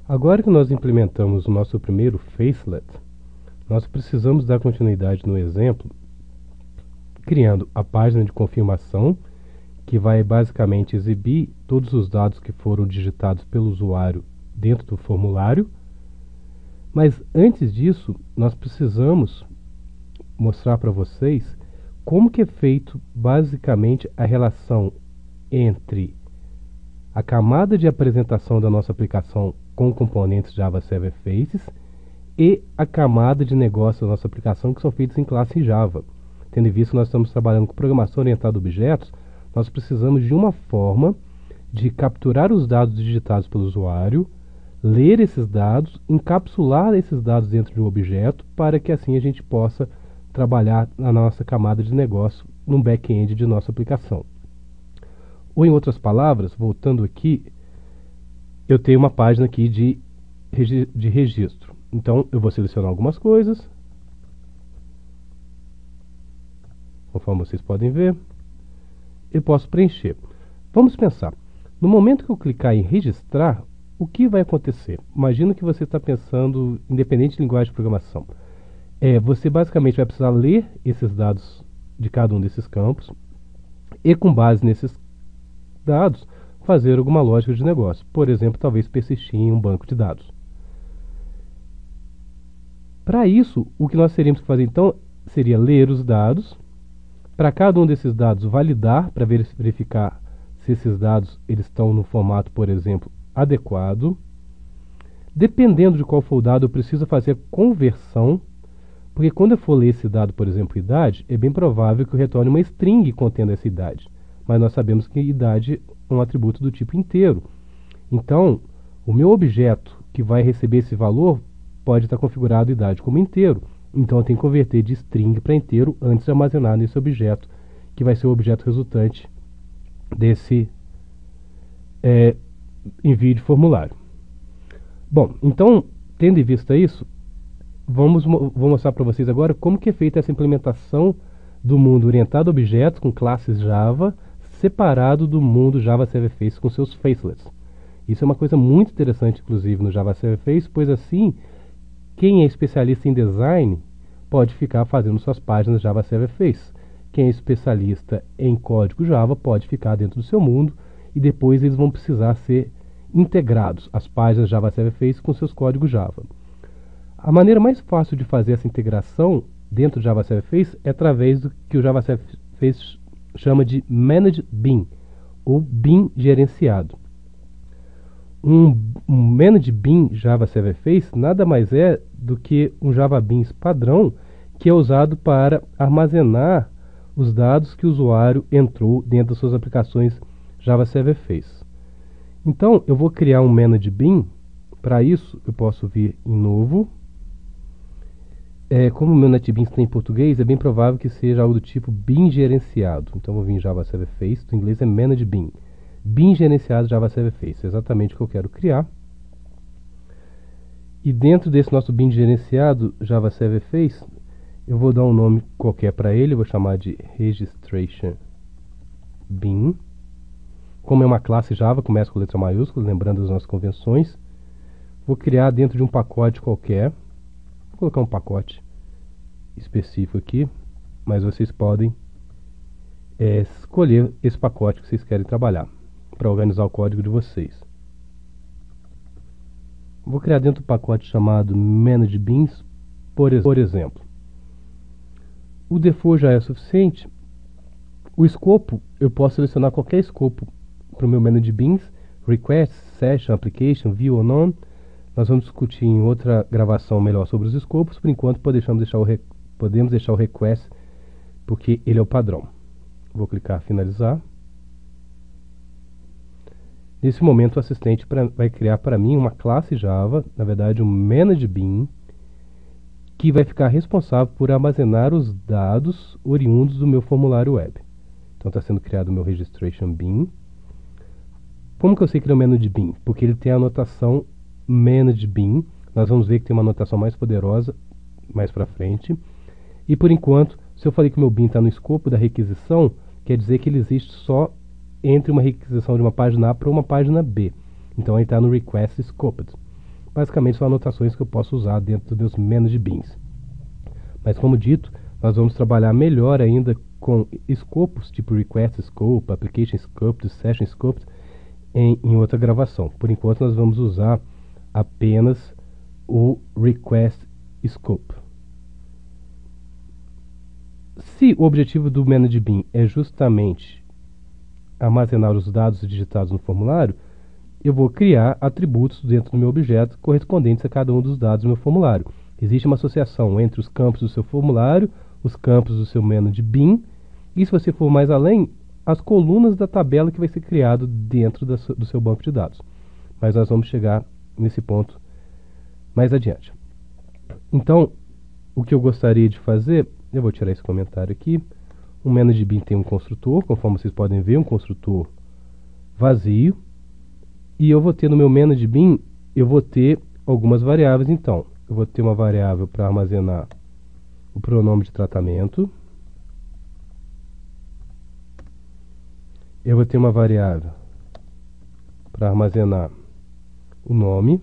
Agora que nós implementamos o nosso primeiro Facelet, nós precisamos dar continuidade no exemplo, criando a página de confirmação, que vai basicamente exibir todos os dados que foram digitados pelo usuário dentro do formulário. Mas antes disso, nós precisamos mostrar para vocês como que é feito basicamente a relação entre a camada de apresentação da nossa aplicação com componentes Java Server Faces e a camada de negócio da nossa aplicação, que são feitos em classe Java. Tendo em vista que nós estamos trabalhando com programação orientada a objetos, nós precisamos de uma forma de capturar os dados digitados pelo usuário, ler esses dados, encapsular esses dados dentro de um objeto, para que assim a gente possa trabalhar na nossa camada de negócio no back-end de nossa aplicação. Ou em outras palavras, voltando aqui, eu tenho uma página aqui de registro. Então eu vou selecionar algumas coisas, conforme vocês podem ver, eu posso preencher. Vamos pensar, no momento que eu clicar em registrar, o que vai acontecer? Imagina que você está pensando, independente de linguagem de programação. Você basicamente vai precisar ler esses dados de cada um desses campos e, com base nesses dados, fazer alguma lógica de negócio. Por exemplo, talvez persistir em um banco de dados. Para isso, o que nós teríamos que fazer então seria ler os dados, para cada um desses dados validar, para verificar se esses dados eles estão no formato, por exemplo, adequado. Dependendo de qual for o dado, eu preciso fazer a conversão, porque quando eu for ler esse dado, por exemplo, idade, é bem provável que eu retorne uma string contendo essa idade. Mas nós sabemos que idade é um atributo do tipo inteiro. Então, o meu objeto que vai receber esse valor pode estar configurado idade como inteiro. Então eu tenho que converter de string para inteiro antes de armazenar nesse objeto, que vai ser o objeto resultante desse envio de formulário. Bom, então, tendo em vista isso, vou mostrar para vocês agora como que é feita essa implementação do mundo orientado a objetos com classes Java, separado do mundo Java Server Faces com seus facelets. Isso é uma coisa muito interessante, inclusive, no Java Server Faces, pois assim, quem é especialista em design pode ficar fazendo suas páginas Java Server Faces. Quem é especialista em código Java pode ficar dentro do seu mundo e depois eles vão precisar ser integrados, as páginas Java Server Faces com seus códigos Java. A maneira mais fácil de fazer essa integração dentro do Java Server Faces é através do que o Java Server Faces chama de Managed Bean, ou Bean gerenciado. Um Managed Bean Java Server Faces nada mais é do que um Java Beans padrão que é usado para armazenar os dados que o usuário entrou dentro das suas aplicações Java Server Faces. Então, eu vou criar um Managed Bean. Para isso, eu posso vir em Novo. Como o meu NetBeans tem em português, é bem provável que seja algo do tipo Bean gerenciado. Então, eu vou vir em Java Server Faces, do inglês é Managed Bean. Bean gerenciado Java Server Faces, é exatamente o que eu quero criar. E dentro desse nosso Bean gerenciado Java Server Faces, eu vou dar um nome qualquer para ele, eu vou chamar de Registration Bean. Como é uma classe Java, começa com letra maiúscula, lembrando as nossas convenções. Vou criar dentro de um pacote qualquer. Vou colocar um pacote específico aqui, mas vocês podem escolher esse pacote que vocês querem trabalhar para organizar o código de vocês. Vou criar dentro do pacote chamado Managed Beans, por exemplo. O default já é suficiente. O escopo, eu posso selecionar qualquer escopo para o meu Managed Beans, Request, Session, Application, View ou None. Nós vamos discutir em outra gravação melhor sobre os escopos. Por enquanto, podemos deixar o Request, porque ele é o padrão. Vou clicar Finalizar. Nesse momento, o assistente vai criar para mim uma classe Java, na verdade um Managed Bean, que vai ficar responsável por armazenar os dados oriundos do meu formulário web. Então está sendo criado o meu Registration Bean. Como que eu sei que ele é um Managed Bean? Porque ele tem a anotação Managed Bean. Nós vamos ver que tem uma anotação mais poderosa mais para frente. E por enquanto, se eu falei que o meu Bean está no escopo da requisição, quer dizer que ele existe só entre uma requisição de uma página A para uma página B. Então ele está no Request Scoped. basicamente são anotações que eu posso usar dentro dos meus ManageBeans. Mas como dito, nós vamos trabalhar melhor ainda com escopos, tipo Request Scope, Application Scope, Session Scope, em outra gravação. Por enquanto nós vamos usar apenas o Request Scope. Se o objetivo do ManageBean é justamente armazenar os dados digitados no formulário, eu vou criar atributos dentro do meu objeto correspondentes a cada um dos dados do meu formulário. Existe uma associação entre os campos do seu formulário, os campos do seu ManageBean, e se você for mais além, as colunas da tabela que vai ser criado dentro do seu banco de dados. Mas nós vamos chegar nesse ponto mais adiante. Então, o que eu gostaria de fazer, eu vou tirar esse comentário aqui. O ManageBean tem um construtor, conforme vocês podem ver, um construtor vazio. E eu vou ter no meu ManageBean, eu vou ter algumas variáveis. Então, eu vou ter uma variável para armazenar o pronome de tratamento. Eu vou ter uma variável para armazenar o nome.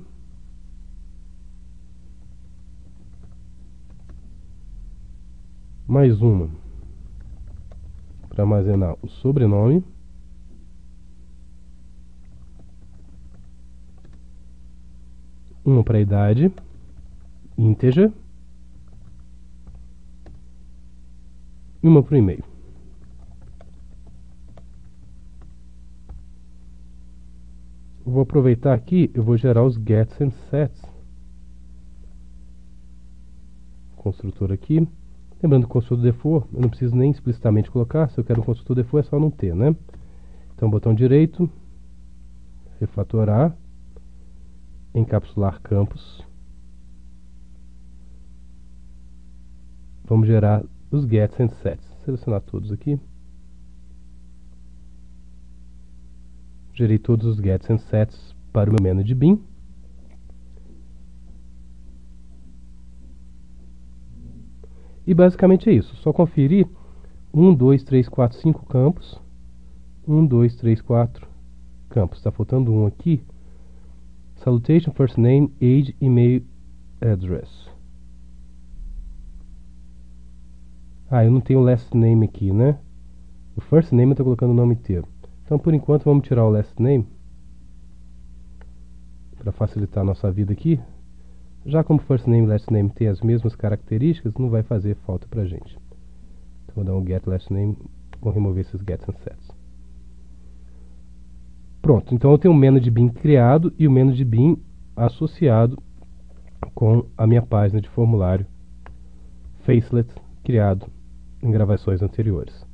Mais uma para armazenar o sobrenome. Uma para a idade, integer. E uma para o e-mail. Vou aproveitar aqui, eu vou gerar os gets and sets. Construtor aqui. Lembrando que o construtor default, eu não preciso nem explicitamente colocar. Se eu quero um construtor default, é só não ter, né? Então, botão direito, refatorar, encapsular campos. Vamos gerar os gets and sets. Selecionar todos aqui. Gerei todos os gets and sets para o meu ManageBean. E basicamente é isso. Só conferir 1, 2, 3, 4, 5 campos. 1, 2, 3, 4 campos. Está faltando um aqui. Salutation, first name, age, email, address. Eu não tenho o last name aqui, né? O first name eu estou colocando o nome inteiro. Então, por enquanto, vamos tirar o last name para facilitar a nossa vida aqui. Já como first name e last name tem as mesmas características, não vai fazer falta para a gente. Então, vou dar um get last name, vou remover esses gets and sets. Pronto, então eu tenho o ManageBean criado e o ManageBean associado com a minha página de formulário Facelet criado em gravações anteriores.